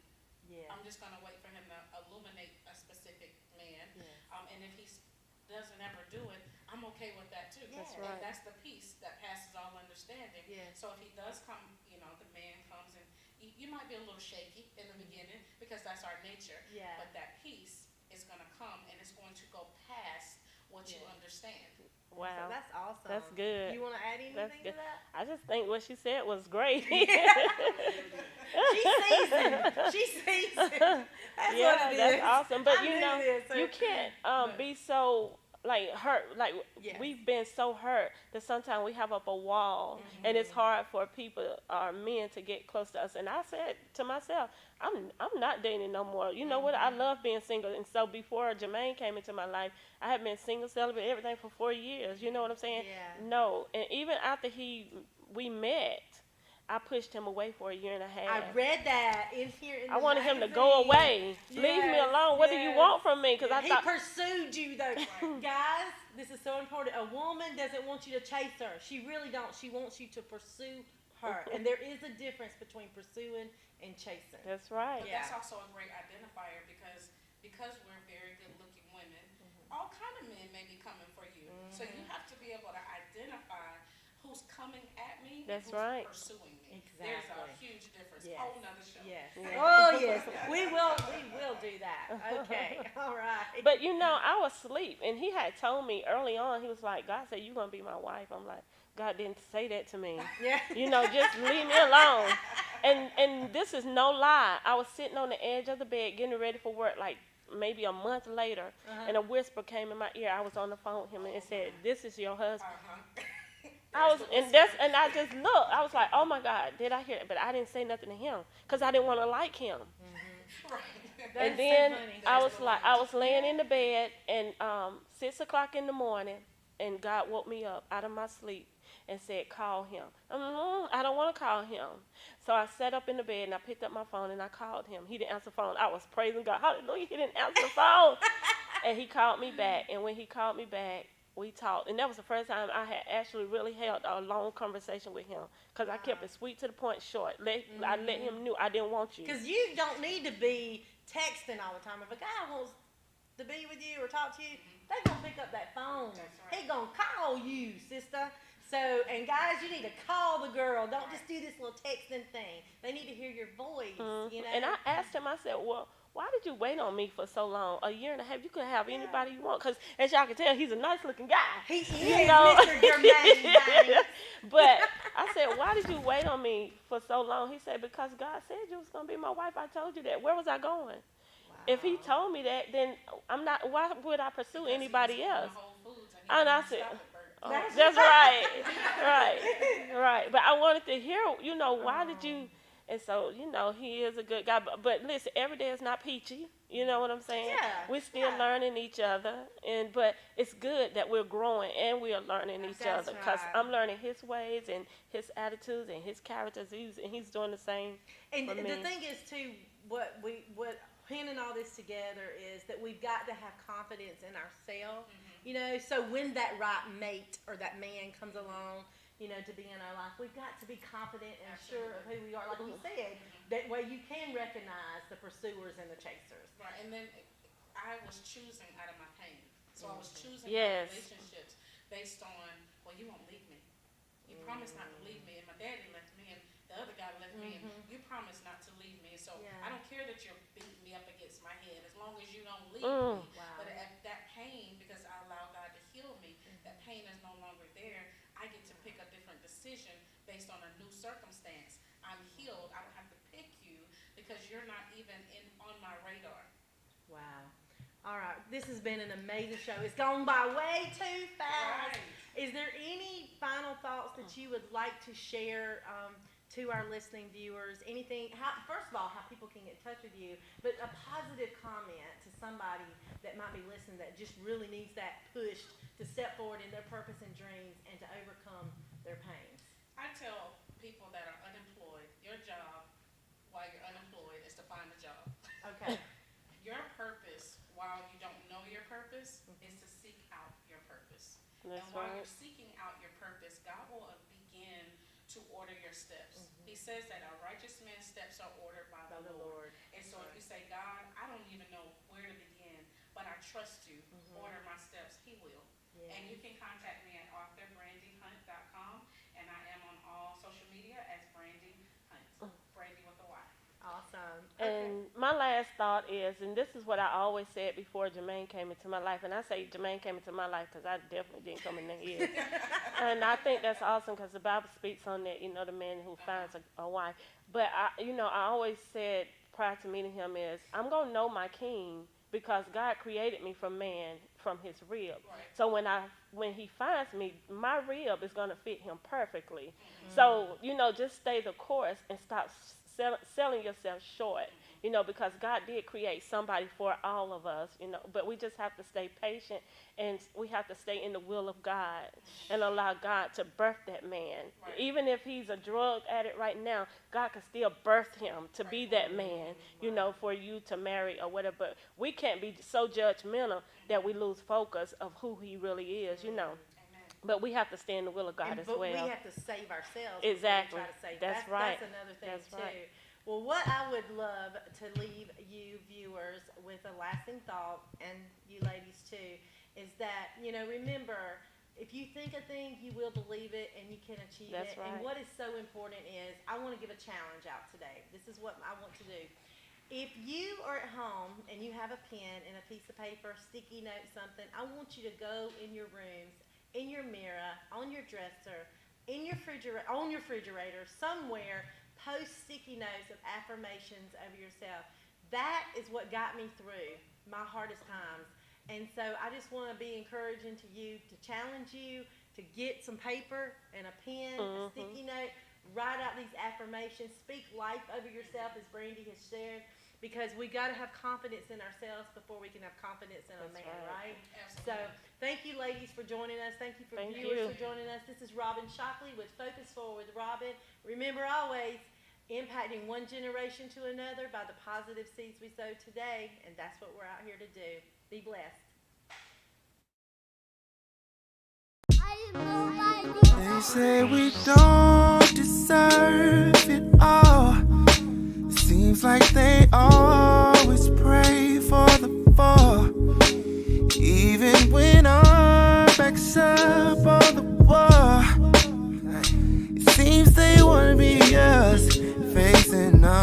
I'm just going to wait for him to illuminate a specific man. And if he doesn't ever do it, I'm okay with that too.
That's
And that's the peace that passes all understanding. So if he does come, you know, the man comes and you might be a little shaky in the beginning because that's our nature. But that peace is going to come and it's going to go past what you understand.
So
Wow.
that's awesome.
That's good.
You want to add anything to that?
I just think what she said was great.
She sees it. She sees it. That's what it is.
That's awesome. But
I
you
knew
know,
this,
you can't be so like hurt. Like we've been so hurt that sometimes we have up a wall, and it's hard for people or men to get close to us. And I said to myself, I'm not dating no more. You know what? I love being single. And so before Jermaine came into my life, I had been single, celibate, everything for 4 years. You know what I'm saying? No. And even after we met, I pushed him away for 1.5 years.
I read that in here. In
I wanted him to go away. Leave me alone. What do you want from me? Because
he pursued you, though. Guys, this is so important. A woman doesn't want you to chase her. She really don't. She wants you to pursue her. And there is a difference between pursuing and chasing.
That's right.
But that's also a great identifier because we're very good-looking women, all kind of men may be coming for you. So you have to be able to identify who's coming at me and who's pursuing me.
Exactly.
There's a huge difference. Whole nother show.
Oh, yes. We will do that. Okay. All right.
But, you know, I was asleep, and he had told me early on, he was like, God said, you're going to be my wife. I'm like, God didn't say that to me. You know, just leave me alone. And this is no lie. I was sitting on the edge of the bed getting ready for work like maybe a month later, and a whisper came in my ear. I was on the phone with him, and it said, this is your husband. And I just looked. I was like, oh, my God, did I hear it? But I didn't say nothing to him because I didn't want to like him. And
That's
then
so funny.
I was laying in the bed, and 6 o'clock in the morning, and God woke me up out of my sleep and said, "Call him." I don't want to call him. So I sat up in the bed and I picked up my phone and I called him. He didn't answer the phone. I was praising God. Hallelujah. He didn't answer the phone. And he called me back. And when he called me back, we talked. And that was the first time I had actually really held a long conversation with him. Because I kept it sweet to the point, short. I let him know I didn't want you.
Because you don't need to be texting all the time. If a guy wants to be with you or talk to you, they gonna pick up that phone. He gonna call you, sister. So, and guys, you need to call the girl. Don't just do this little texting thing. They need to hear your voice, you know.
And I asked him, I said, "Well, why did you wait on me for so long? A year and a half. You could have anybody you want." Because as y'all can tell, he's a nice looking guy.
He is,
you know?
Mr. Jermaine Banks.
But I said, "Why did you wait on me for so long?" He said, "Because God said you was gonna be my wife. I told you that. Where was I going? If he told me that, then I'm not. Why would I pursue anybody else?" And I said, "Oh, that's right, right." But I wanted to hear, why did you? And so, he is a good guy. But listen, every day is not peachy. You know what I'm saying?
Yeah.
We're still learning each other, but it's good that we're growing and we are learning each other. Because I'm learning his ways and his attitudes and his characters. And he's doing the same.
And
for me.
the thing is too, what pinning all this together is that we've got to have confidence in ourselves. So when that right mate or that man comes along, to be in our life, we've got to be confident and sure of who we are. Like you said, that way you can recognize the pursuers and the chasers.
Right, and then I was choosing out of my pain. So I was choosing
Yes.
relationships based on, well, you won't leave me. You promised not to leave me, and my daddy left me, and the other guy left me, and you promised not to leave me. So I don't care that you're beating me up against my head as long as you don't leave me.
Wow.
But at that pain, because I allow God to heal me, that pain is no longer there. I get to pick a different decision based on a new circumstance. I'm healed. I don't have to pick you because you're not even on my radar.
Wow. All right. This has been an amazing show. It's gone by way too fast.
Right.
Is there any final thoughts that you would like to share to our listening viewers? Anything? First of all, how people can get in touch with you, but a positive comment to somebody that might be listening that just really needs that push to step forward in their purpose and dreams and to overcome their pains.
I tell people that are unemployed, your job while you're unemployed is to find a job.
Okay.
Your purpose while you don't know your purpose is to seek out your purpose.
That's
and while
right.
you're seeking out your purpose, God will begin to order your steps. He says that a righteous man's steps are ordered by the Lord. And so if you say, God, I don't even know where to begin, but I trust you, order my steps, he will.
Yeah.
And you can contact me at authorBrandyHunt.com, and I am on all social media as Brandy Hunt, Brandy with a Y.
Awesome.
And my last thought is, and this is what I always said before Jermaine came into my life, and I say Jermaine came into my life because I definitely didn't come in there yet. And I think that's awesome because the Bible speaks on that, the man who finds a wife. But, I always said prior to meeting him is, I'm going to know my king because God created me from man, from his rib.
Right.
So when he finds me, my rib is going to fit him perfectly. So, just stay the course and stop selling yourself short, because God did create somebody for all of us, but we just have to stay patient and we have to stay in the will of God and allow God to birth that man.
Right.
Even if he's a drug addict right now, God can still birth him to be that man, for you to marry or whatever. But we can't be so judgmental that we lose focus of who he really is,
Amen.
But we have to stay in the will of God as
but
well.
we have to save ourselves.
Exactly.
Try to save.
That's right.
That's another thing
That's
too.
right.
Well, what I would love to leave you viewers with a lasting thought, and you ladies too, is that remember, if you think a thing, you will believe it, and you can achieve
That's
it.
right.
And what is so important is, I want to give a challenge out today. This is what I want to do. If you are at home and you have a pen and a piece of paper, sticky note, something, I want you to go in your rooms, in your mirror, on your dresser, in your refrigerator, somewhere, post sticky notes of affirmations over yourself. That is what got me through my hardest times. And so I just want to be encouraging to you, to challenge you, to get some paper and a pen, a sticky note, write out these affirmations, speak life over yourself as Brandy has shared. because we got to have confidence in ourselves before we can have confidence in a man, right? So thank you, ladies, for joining us. Thank you for viewers for joining us. This is Robin Shockley with Focus Forward with Robin. Remember always, impacting one generation to another by the positive seeds we sow today, and that's what we're out here to do. Be blessed.
They say we don't deserve it all. It seems like they always pray for the fall. Even when our backs up on the wall, it seems they wanna be us facing no.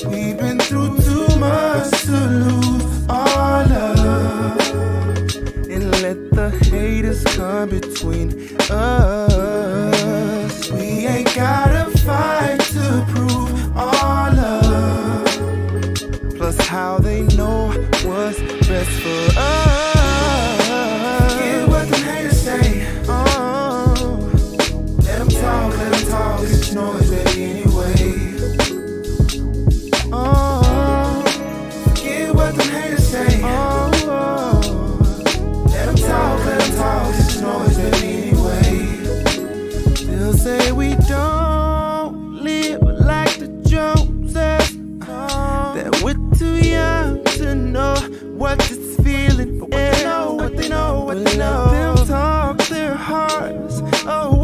We've been through too much to lose our love and let the haters come between us. We ain't gotta fight to prove our love. Plus how they know what's best for us. Forget what them haters say. Let them talk, it's noise ready anyway. Forget what them haters say. Let them talk, it's noise ready anyway. They'll say we don't live like the Joneses, that we're too young to know what this feeling is. But what they know, let them talk their hearts. Oh,